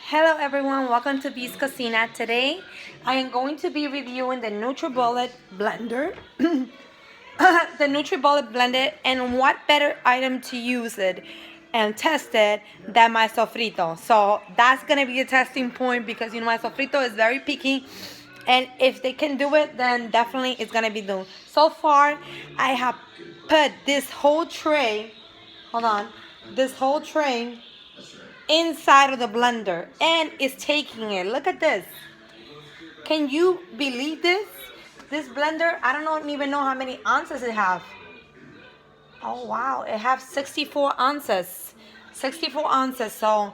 Hello everyone, welcome to Bee's Cocina. Today I am going to be reviewing the NutriBullet blender. The NutriBullet blender, and what better item to use it and test it than my sofrito. So that's going to be a testing point because my sofrito is very picky, and if they can do it, then definitely it's going to be done. So far I have put this whole tray, this whole tray inside of the blender, and it's taking it. Look at this. Can you believe this? This blender, I don't even know how many ounces it have. Oh wow, it has 64 ounces. 64 ounces. So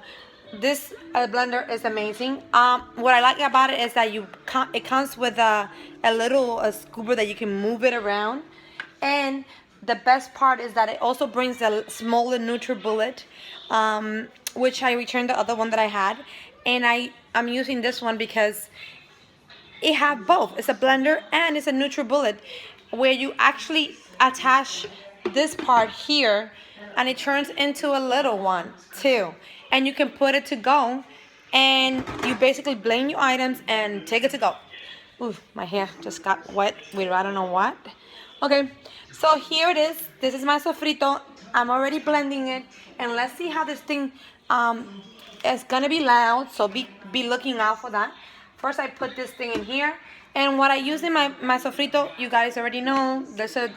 this blender is amazing. What I like about it is that it comes with a little scooper that you can move it around, and the best part is that it also brings a smaller NutriBullet, which I returned the other one that I had, and I'm using this one because it have both. It's a blender and it's a NutriBullet, where you actually attach this part here, and it turns into a little one too, and you can put it to go, and you basically blend your items and take it to go. Ooh, my hair just got wet with I don't know what. Okay, so here it is. This is my sofrito. I'm already blending it, and let's see how this thing is gonna be loud. So be looking out for that. First, I put this thing in here, and what I use in my sofrito, you guys already know. There's a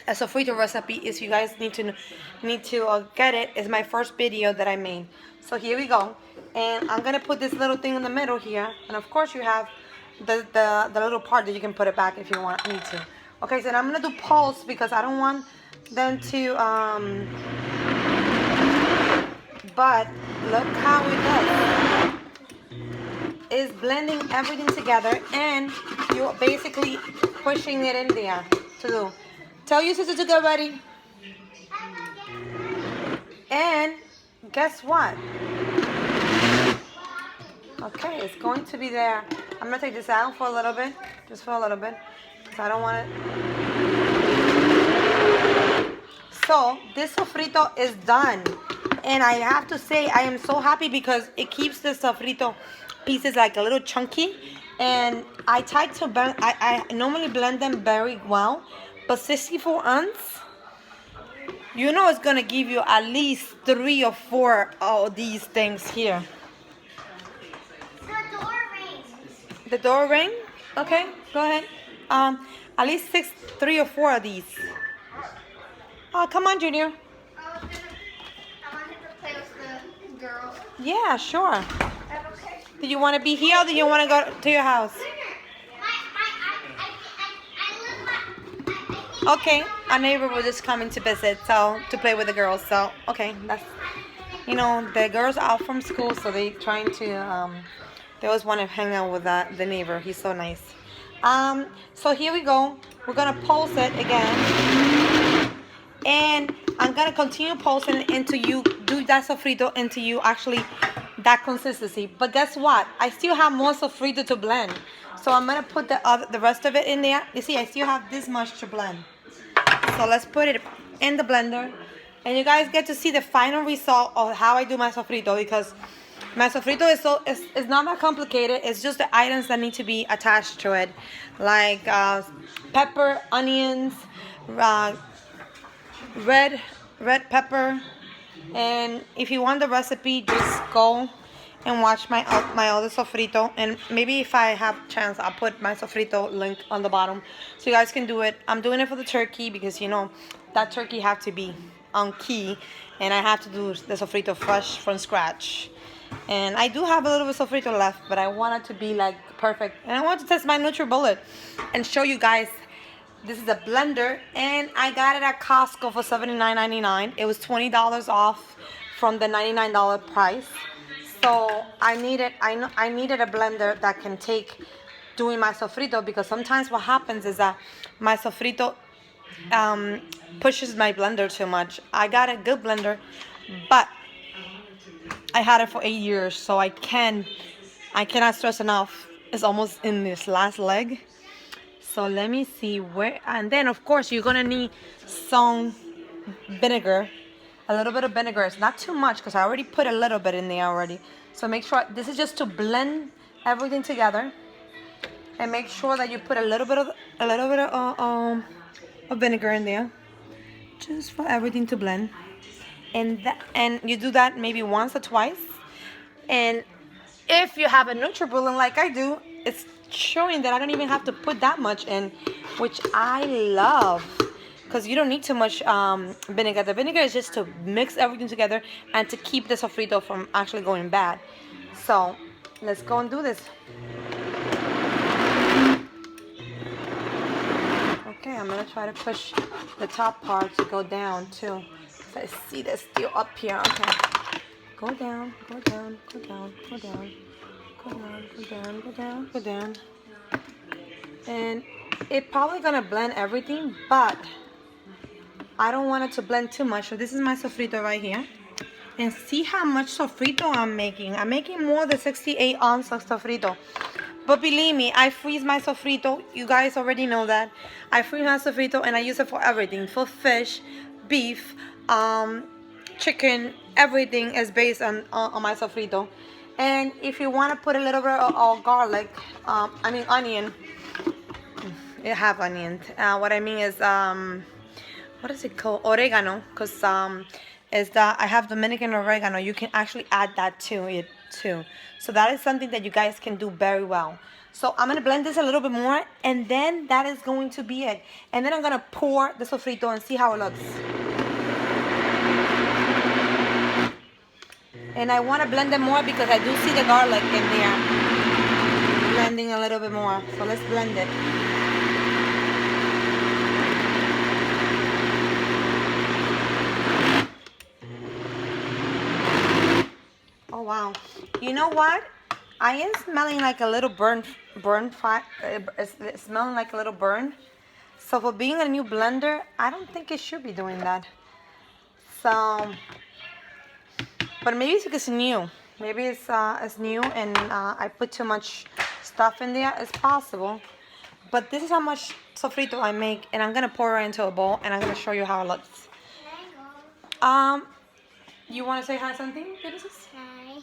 sofrito recipe. If you guys need to get it, it's my first video that I made. So here we go, and I'm gonna put this little thing in the middle here, and of course you have the little part that you can put it back if you need to. Okay, so I'm gonna do pulse because I don't want them to but look how it does. It's blending everything together, and you're basically pushing it in there to do. Tell your sister to get ready. And guess what? Okay, it's going to be there. I'm gonna take this out for a little bit, just for a little bit, because I don't want it. So this sofrito is done, and I have to say I am so happy because it keeps the sofrito pieces like a little chunky, and I normally blend them very well, but 64 ounce, it's gonna give you at least 3 or 4 of these things here. The door ring? Okay, go ahead. At least 3 or 4 of these. Oh, come on, Junior. I wanted to play with the girl. Yeah, sure. Okay. Do you want to be here, or do you want to go to your house? Okay, our neighbor was just coming to visit, so to play with the girls. So okay, that's the girls are out from school, so they trying to they always want to hang out with the neighbor. He's so nice. So here we go. We're gonna pulse it again, and I'm gonna continue pulsing it until you do that sofrito, until you actually that consistency. But guess what? I still have more sofrito to blend, so I'm gonna put the rest of it in there. You see, I still have this much to blend. So let's put it in the blender, and you guys get to see the final result of how I do my sofrito, because my sofrito is not that complicated. It's just the items that need to be attached to it, like pepper, onions, red pepper. And if you want the recipe, just go and watch my other sofrito, and maybe if I have chance, I'll put my sofrito link on the bottom so you guys can do it. I'm doing it for the turkey because that turkey have to be on key, and I have to do the sofrito fresh from scratch. And I do have a little bit of sofrito left, but I want it to be like perfect, and I want to test my NutriBullet and show you guys. This is a blender, and I got it at Costco for $79.99. It was $20 off from the $99 price. So I needed a blender that can take doing my sofrito, because sometimes what happens is that my sofrito pushes my blender too much. I got a good blender, but I had it for 8 years, so I cannot stress enough. It's almost in this last leg. So let me see where, and then of course you're gonna need some vinegar, a little bit of vinegar. It's not too much because I already put a little bit in there already. So make sure, this is just to blend everything together. And make sure that you put a little bit of vinegar in there, just for everything to blend. And you do that maybe once or twice. And if you have a NutriBullet like I do, it's showing that I don't even have to put that much in, which I love, because you don't need too much vinegar. The vinegar is just to mix everything together and to keep the sofrito from actually going bad. So let's go and do this. Okay, I'm gonna try to push the top part to go down too. I see this still up here. Okay. Go down, go down, go down, go down, go down, go down, go down, go down. And it's probably gonna blend everything, but I don't want it to blend too much. So this is my sofrito right here. And see how much sofrito I'm making. I'm making more than 68 ounces of sofrito. But believe me, I freeze my sofrito. You guys already know that. I freeze my sofrito and I use it for everything. For fish, beef, chicken, everything is based on my sofrito. And if you want to put a little bit of garlic, onion. It have onions. What I mean is, what is it called? Oregano. Because I have Dominican oregano. You can actually add that to it too. So that is something that you guys can do very well. So I'm going to blend this a little bit more, and then that is going to be it. And then I'm going to pour the sofrito and see how it looks. And I want to blend it more because I do see the garlic in there. Blending a little bit more. So let's blend it. Oh wow! You know what? I am smelling like a little burn fry. It's smelling like a little burn. So for being a new blender, I don't think it should be doing that. So, but maybe it's because it's new. Maybe it's new and I put too much stuff in there. It's possible. But this is how much sofrito I make, and I'm gonna pour it into a bowl, and I'm gonna show you how it looks. You want to say hi something, Genesis? Hi.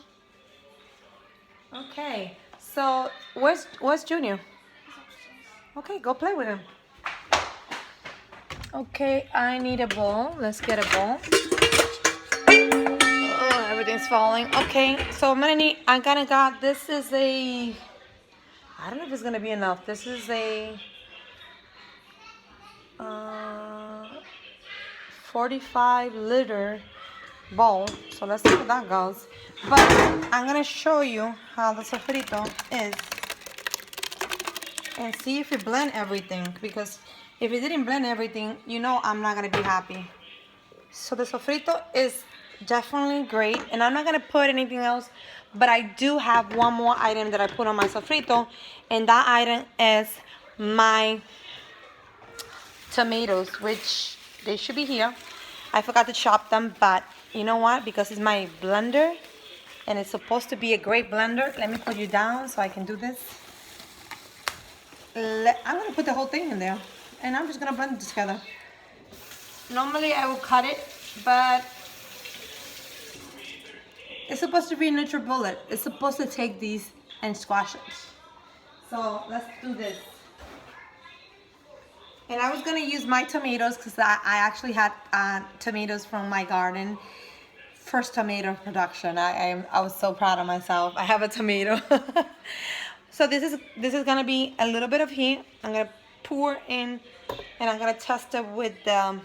Okay. So where's Junior? Okay, go play with him. Okay, I need a bowl. Let's get a bowl. Oh, everything's falling. Okay, so I'm gonna got, this is a, I don't know if it's gonna be enough. This is a 45-liter bowl. So let's see how that goes. But I'm gonna show you how the sofrito is and see if it blend everything, because if it didn't blend everything, you know I'm not gonna be happy. So the sofrito is definitely great, and I'm not gonna put anything else, but I do have one more item that I put on my sofrito, and that item is my tomatoes, which they should be here. I forgot to chop them, but you know what? Because it's my blender, and it's supposed to be a great blender. Let me put you down so I can do this. I'm gonna put the whole thing in there, and I'm just gonna blend it together. Normally I will cut it, but it's supposed to be NutriBullet. It's supposed to take these and squash it. So let's do this. And I was gonna use my tomatoes because I actually had tomatoes from my garden. First tomato production. I was so proud of myself. I have a tomato. So this is gonna be a little bit of heat. I'm gonna pour in, and I'm gonna test it with the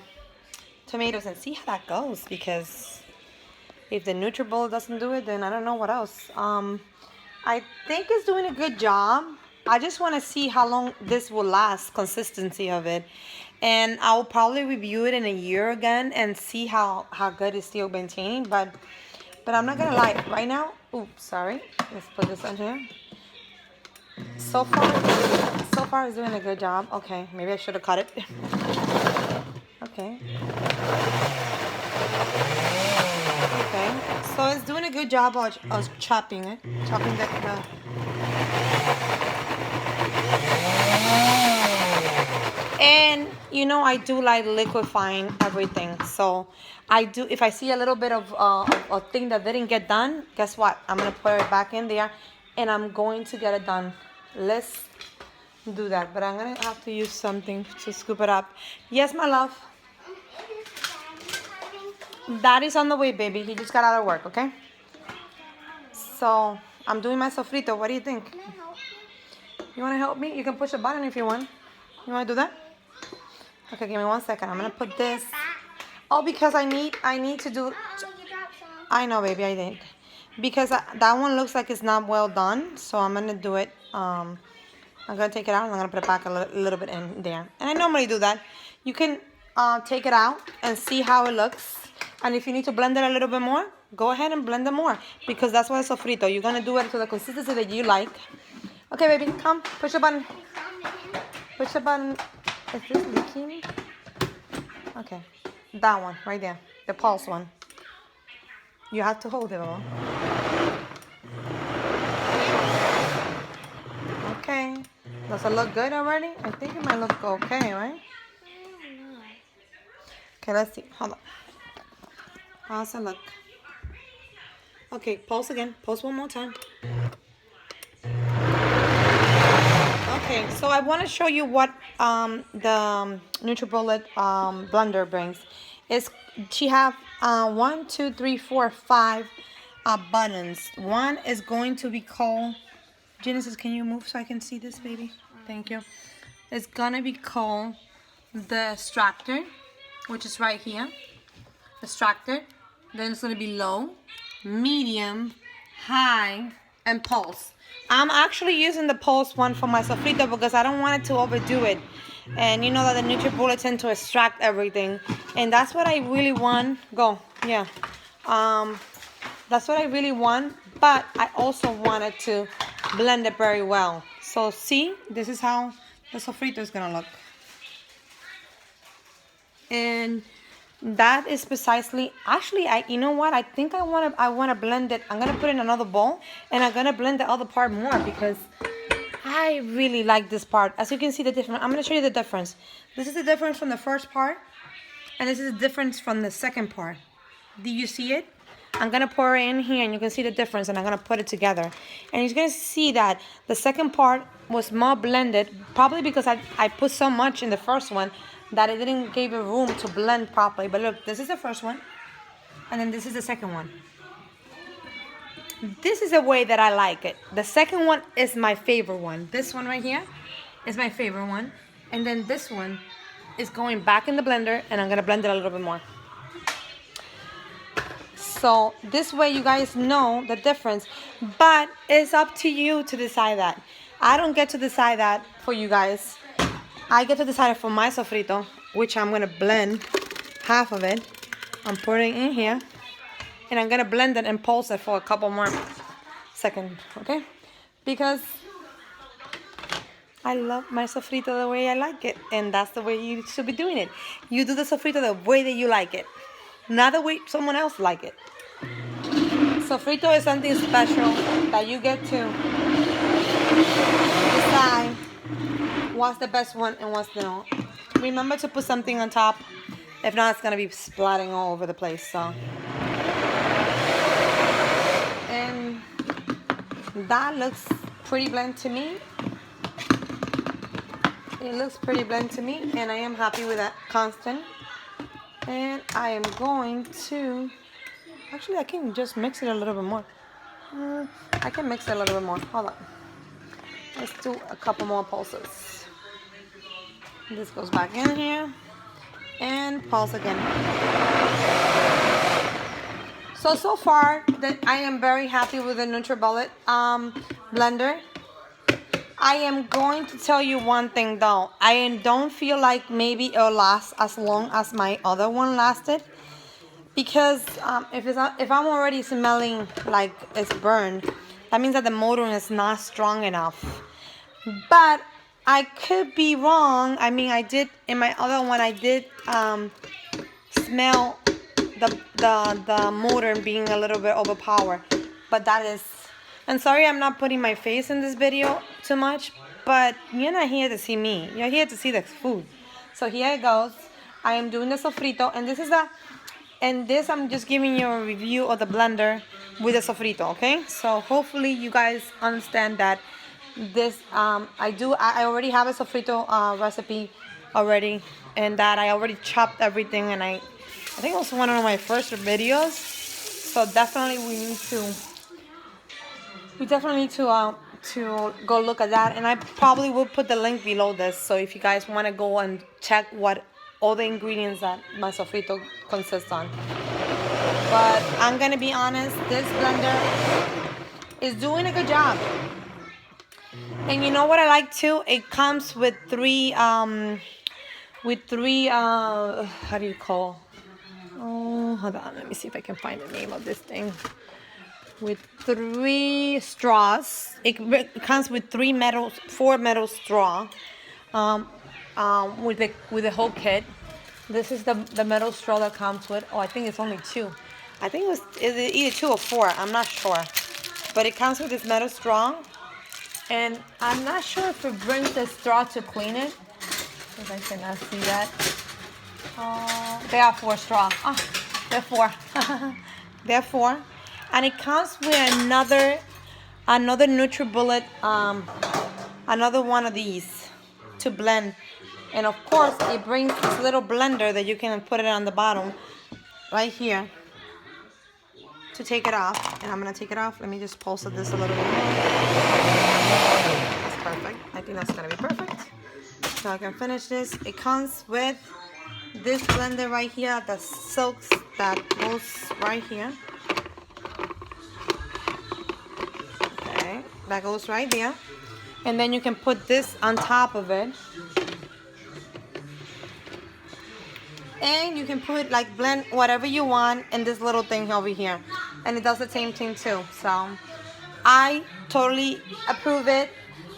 tomatoes and see how that goes. Because if the NutriBullet doesn't do it, then I don't know what else. I think it's doing a good job. I just want to see how long this will last, consistency of it. And I will probably review it in a year again and see how good it's still maintaining. But I'm not going to lie. Right now, oops, sorry. Let's put this on here. So far it's doing a good job. Okay, maybe I should have cut it. Okay. Okay, so it's doing a good job of chopping it. Chopping the and you know, I do like liquefying everything. So I do, if I see a little bit of a thing that didn't get done, guess what? I'm going to put it back in there and I'm going to get it done. Let's do that. But I'm going to have to use something to scoop it up. Yes, my love. Daddy's on the way, baby. He just got out of work, okay? So I'm doing my sofrito. What do you think? You want to help me? You can push the button if you want. You want to do that? Okay, give me 1 second. I'm gonna put this. Oh, because I need to do. I know, baby, I did. Because that one looks like it's not well done, so I'm gonna do it. I'm gonna take it out and I'm gonna put it back a little bit in there. And I normally do that. You can take it out and see how it looks. And if you need to blend it a little bit more, go ahead and blend it more because that's why it's sofrito. You're gonna do it to the consistency that you like. Okay, baby, come. Push the button. Push the button. Is this leaking? Okay. That one, right there. The pulse one. You have to hold it, Mama. Okay. Does it look good already? I think it might look okay, right? Okay, let's see. Hold on. How's it look? Okay, pulse again. Pulse one more time. Okay, so I want to show you what the NutriBullet blender brings. She have 1, 2, 3, 4, 5 buttons. One is going to be called, Genesis, can you move so I can see this, baby? Thank you. It's gonna be called the extractor, which is right here. Extractor. Then it's gonna be low, medium, high, and pulse. I'm actually using the pulse one for my sofrito because I don't want it to overdo it. And you know that the NutriBullet tend to extract everything. And that's what I really want. Go. Yeah. That's what I really want. But I also wanted to blend it very well. So see, this is how the sofrito is going to look. And that is precisely, actually, you know what? I think I want to blend it. I'm going to put it in another bowl and I'm going to blend the other part more because I really like this part. As you can see the difference, I'm going to show you the difference. This is the difference from the first part and this is the difference from the second part. Do you see it? I'm going to pour it in here and you can see the difference and I'm going to put it together. And you're going to see that the second part was more blended, probably because I put so much in the first one that it didn't give it room to blend properly. But look, this is the first one, and then this is the second one. This is the way that I like it. The second one is my favorite one. This one right here is my favorite one. And then this one is going back in the blender, and I'm gonna blend it a little bit more. So this way you guys know the difference, but it's up to you to decide that. I don't get to decide that for you guys. I get to decide for my sofrito, which I'm going to blend half of it. I'm putting in here. And I'm going to blend it and pulse it for a couple more seconds, okay? Because I love my sofrito the way I like it. And that's the way you should be doing it. You do the sofrito the way that you like it. Not the way someone else like it. Sofrito is something special that you get to decide what's the best one and what's not. Remember to put something on top. If not, it's going to be splatting all over the place. So, and that looks pretty blend to me. It looks pretty blend to me. And I am happy with that constant. And I am going to... Actually, I can just mix it a little bit more. I can mix it a little bit more. Hold on. Let's do a couple more pulses. This goes back in here. And pulse again. So far, I am very happy with the NutriBullet blender. I am going to tell you one thing though. I don't feel like maybe it'll last as long as my other one lasted. Because if I'm already smelling like it's burned, that means that the motor is not strong enough. But I could be wrong. I mean, I did in my other one. I did smell the motor being a little bit overpowered. But that is. And sorry, I'm not putting my face in this video too much. But you're not here to see me. You're here to see the food. So here it goes. I am doing the sofrito, and this I'm just giving you a review of the blender with the sofrito, okay? So hopefully you guys understand that this I already have a sofrito recipe already, and that I already chopped everything, and I think it was one of my first videos. So definitely we definitely need to go look at that, and I probably will put the link below this, so if you guys want to go and check what all the ingredients that my sofrito consists on. But I'm gonna be honest, this blender is doing a good job. And you know what I like too? It comes with three how do you call? Oh, hold on, let me see if I can find the name of this thing. With 3 straws. It comes with four metal straw. With the whole kit. This is the metal straw that comes with. Oh, I think it's only 2. I think it's either 2 or 4. I'm not sure. But it comes with this metal straw, and I'm not sure if it brings the straw to clean it, because I cannot see that. There are 4 straws. Oh, there are 4. There are 4. And it comes with another NutriBullet, another one of these to blend. And of course, it brings this little blender that you can put it on the bottom right here to take it off. And I'm gonna take it off. Let me just pulse this a little bit more. That's perfect. I think that's gonna be perfect. So I can finish this. It comes with this blender right here that soaks, that goes right here. That goes right there, and then you can put this on top of it, and you can put blend whatever you want in this little thing over here, and it does the same thing too. So I totally approve it.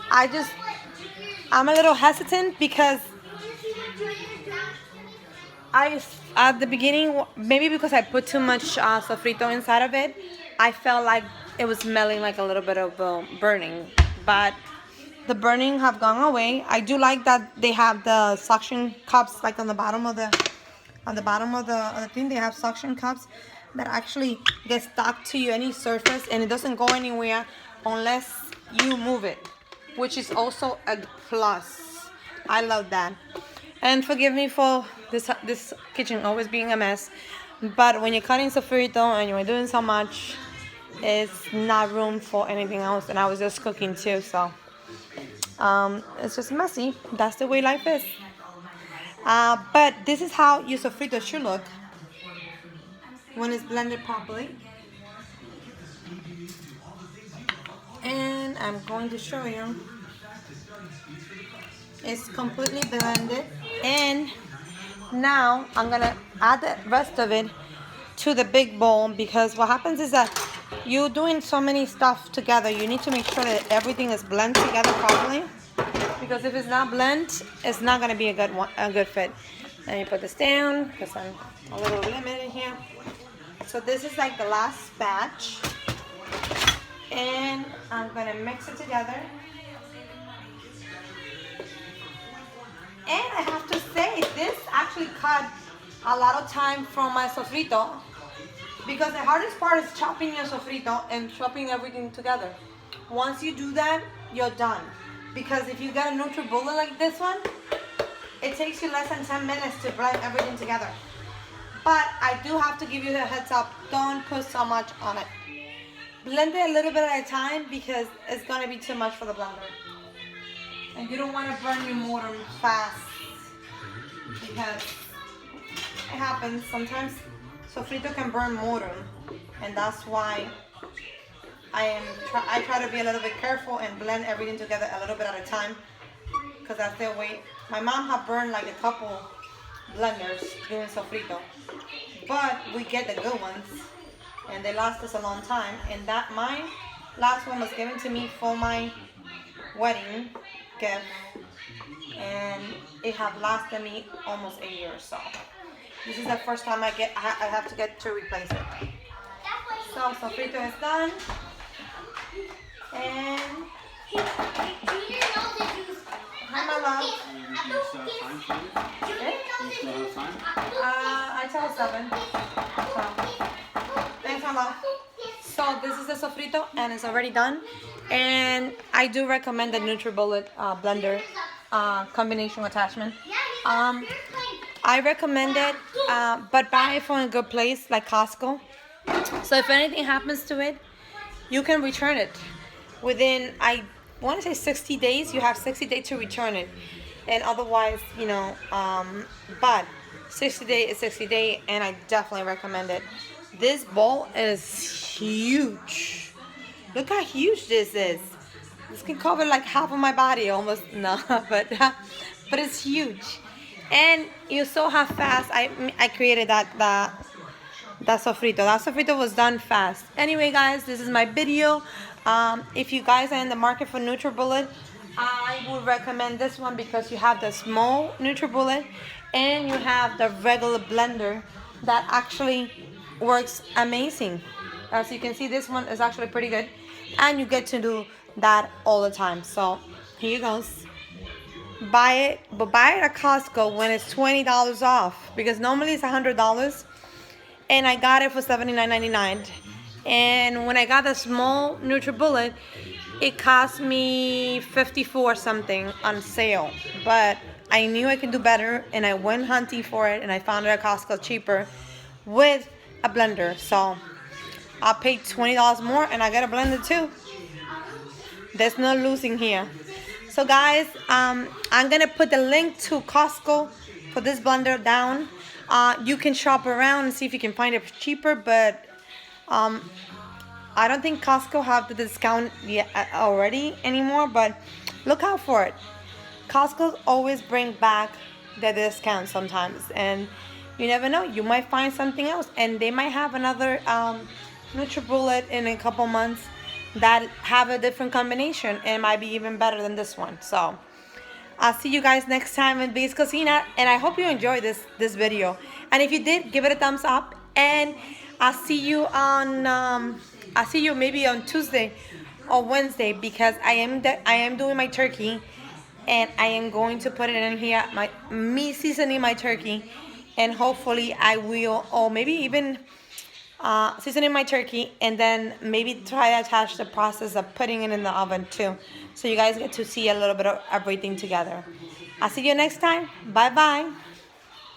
I'm a little hesitant because at the beginning, maybe because I put too much sofrito inside of it, I felt like it was smelling like a little bit of burning, but the burning have gone away. I do like that they have the suction cups, like on the bottom of the thing. They have suction cups that actually get stuck to any surface, and it doesn't go anywhere unless you move it, which is also a plus. I love that. And forgive me for this kitchen always being a mess, but when you're cutting sofrito and you're doing so much, it's not room for anything else, and I was just cooking too, so it's just messy. That's the way life is. But this is how your sofrito should look when it's blended properly. And I'm going to show you. It's completely blended, and now I'm gonna add the rest of it to the big bowl, because what happens is that you're doing so many stuff together. You need to make sure that everything is blended together properly, because if it's not blended, it's not gonna be a good fit. Let me put this down because I'm a little limited here. So this is like the last batch, and I'm gonna mix it together. And I have to say, this actually cut a lot of time from my sofrito, because the hardest part is chopping your sofrito and chopping everything together. Once you do that, you're done. Because if you get a NutriBullet like this one, it takes you less than 10 minutes to blend everything together. But I do have to give you a heads up, don't put so much on it. Blend it a little bit at a time, because it's gonna be too much for the blender. And you don't want to burn your motor fast, because it happens sometimes. Sofrito can burn motor, and that's why I try to be a little bit careful and blend everything together a little bit at a time, because that's the way. My mom had burned like a couple blenders doing sofrito, but we get the good ones, and they last us a long time. And that mine last one was given to me for my wedding gift, and it have lasted me almost a year or so. This is the first time I have to get to replace it. So sofrito is done, and Hi, my love. Do you still have time for it? Eh? Do you still have time? I tell 7. So, thanks, my love. So this is the sofrito and it's already done. And I do recommend the NutriBullet blender combination attachment. I recommend it, but buy it from a good place like Costco. So if anything happens to it, you can return it within, I want to say 60 days. You have 60 days to return it, and otherwise, but 60 day is 60 day, and I definitely recommend it. This bowl is huge. Look how huge this is. This can cover like half of my body almost. No, but it's huge, and you saw how fast I created that sofrito. That sofrito was done fast. Anyway, guys, this is my video. If you guys are in the market for NutriBullet, I would recommend this one because you have the small NutriBullet and you have the regular blender that actually works amazing. As you can see, this one is actually pretty good, and you get to do that all the time. So here goes. Buy it, but buy it at Costco when it's $20 off, because normally it's $100. And I got it for $79.99. And when I got the small NutriBullet, it cost me $54 something on sale. But I knew I could do better, and I went hunting for it, and I found it at Costco cheaper with a blender. So I paid $20 more, and I got a blender too. There's no losing here. So guys, I'm gonna put the link to Costco for this blender down. You can shop around and see if you can find it cheaper, but I don't think Costco have the discount yet already anymore, but look out for it. Costco always bring back the discount sometimes, and you never know, you might find something else, and they might have another NutriBullet in a couple months that have a different combination and might be even better than this one. So I'll see you guys next time in V's Cocina, and I hope you enjoyed this video. And if you did, give it a thumbs up, and I'll see you maybe on Tuesday or Wednesday, because I am doing my turkey, and I am going to put it in here, me seasoning my turkey, and hopefully I will, or maybe even seasoning my turkey, and then maybe try to attach the process of putting it in the oven too, so you guys get to see a little bit of everything together. I'll see you next time. Bye bye.